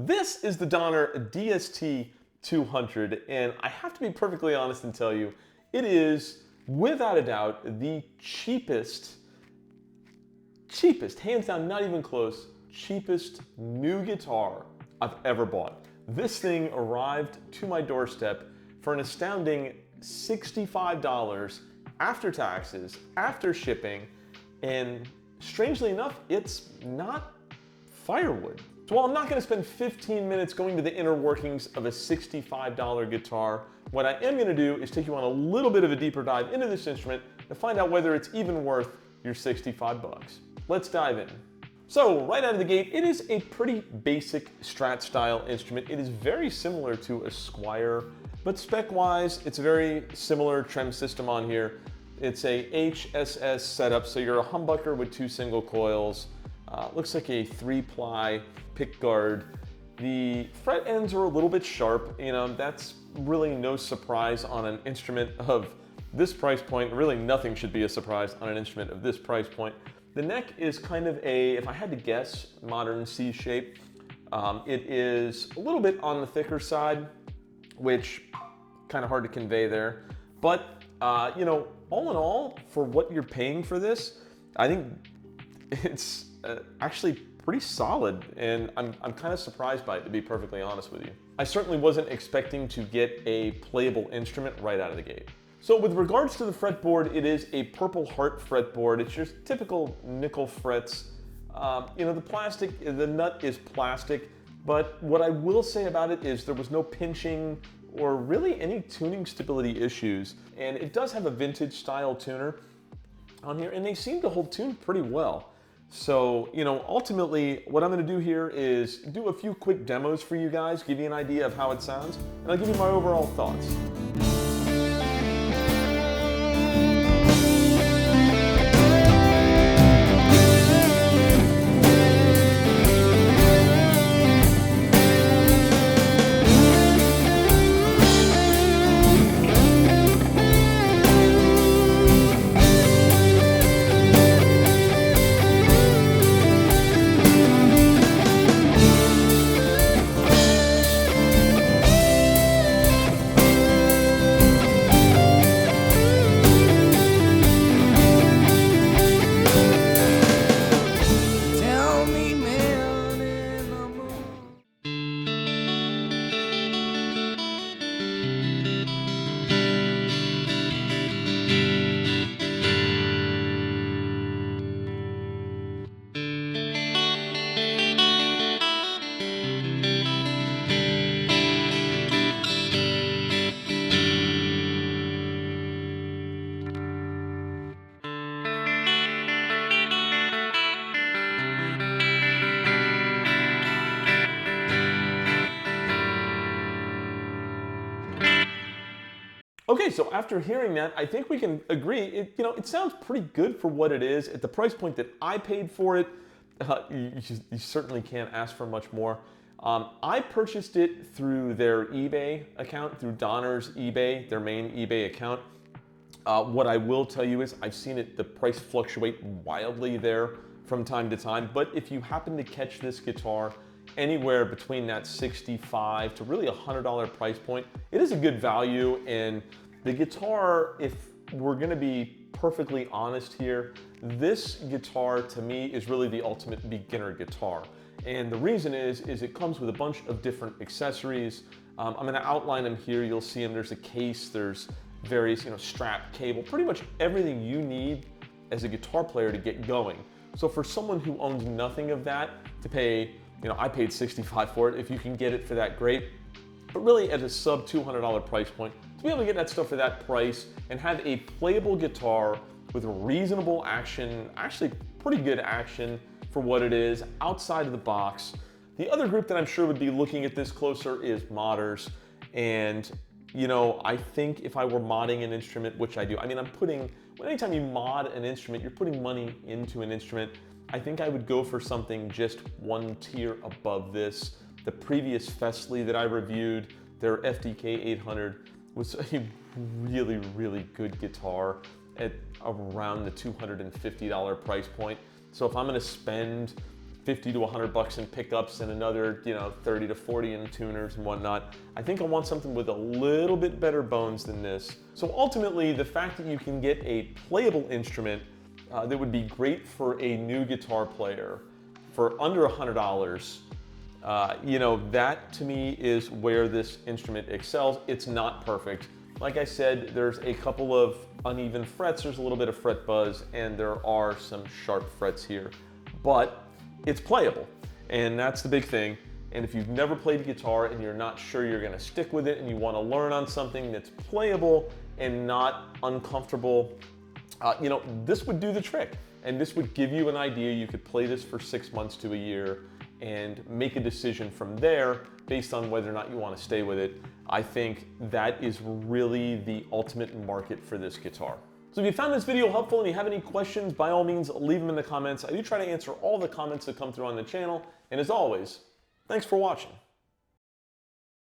This is the Donner DST-200, and I have to be perfectly honest and tell you, it is, without a doubt, the cheapest, hands down, not even close, cheapest new guitar I've ever bought. This thing arrived to my doorstep for an astounding $65 after taxes, after shipping, and strangely enough, it's not firewood. So while I'm not gonna spend 15 minutes going to the inner workings of a $65 guitar, what I am gonna do is take you on a little bit of a deeper dive into this instrument to find out whether it's even worth your 65 bucks. Let's dive in. So right out of the gate, it is a pretty basic Strat style instrument. It is very similar to a Squire, but spec-wise, it's a very similar trem system on here. It's a HSS setup, so you're a humbucker with 2 single coils. Looks like a 3-ply pick guard. The fret ends are a little bit sharp. You know, that's really no surprise on an instrument of this price point. Really nothing should be a surprise on an instrument of this price point. The neck is kind of a, if I had to guess, modern C shape. It is a little bit on the thicker side, which kind of hard to convey there. But, you know, all in all, for what you're paying for this, I think it's actually pretty solid, and I'm kind of surprised by it, to be perfectly honest with you. I certainly wasn't expecting to get a playable instrument right out of the gate. So with regards to the fretboard, it is a Purple Heart fretboard. It's just typical nickel frets. You know, the nut is plastic, but what I will say about it is there was no pinching or really any tuning stability issues. And it does have a vintage style tuner on here, and they seem to hold tune pretty well. So, you know, ultimately what I'm gonna do here is do a few quick demos for you guys, give you an idea of how it sounds, and I'll give you my overall thoughts. Okay, so after hearing that, I think we can agree, it sounds pretty good for what it is. At the price point that I paid for it, you certainly can't ask for much more. I purchased it through their eBay account, through Donner's eBay, their main eBay account. What I will tell you is I've seen the price fluctuate wildly there from time to time, but if you happen to catch this guitar anywhere between that $65 to really $100 price point, it is a good value. And the guitar, if we're gonna be perfectly honest here, this guitar to me is really the ultimate beginner guitar. And the reason is it comes with a bunch of different accessories. I'm gonna outline them here. You'll see them. There's a case, there's various, strap, cable, pretty much everything you need as a guitar player to get going. So for someone who owns nothing of that, to pay, I paid $65 for it. If you can get it for that, great. But really at a sub $200 price point, to be able to get that stuff for that price and have a playable guitar with reasonable action, actually pretty good action for what it is, outside of the box. The other group that I'm sure would be looking at this closer is modders. And, I think if I were modding an instrument, which I do, anytime you mod an instrument, you're putting money into an instrument. I think I would go for something just one tier above this. The previous Fessli that I reviewed, their FDK 800, was a really, really good guitar at around the $250 price point. So if I'm gonna spend 50 to 100 bucks in pickups and another, 30 to 40 in tuners and whatnot. I think I want something with a little bit better bones than this. So ultimately, the fact that you can get a playable instrument that would be great for a new guitar player for under $100, that to me is where this instrument excels. It's not perfect. Like I said, there's a couple of uneven frets, there's a little bit of fret buzz, and there are some sharp frets here, but it's playable, and that's the big thing. And if you've never played guitar and you're not sure you're gonna stick with it and you wanna learn on something that's playable and not uncomfortable, this would do the trick. And this would give you an idea. You could play this for 6 months to a year and make a decision from there based on whether or not you want to stay with it. I think that is really the ultimate market for this guitar. So if you found this video helpful and you have any questions, by all means, leave them in the comments. I do try to answer all the comments that come through on the channel. And as always, thanks for watching.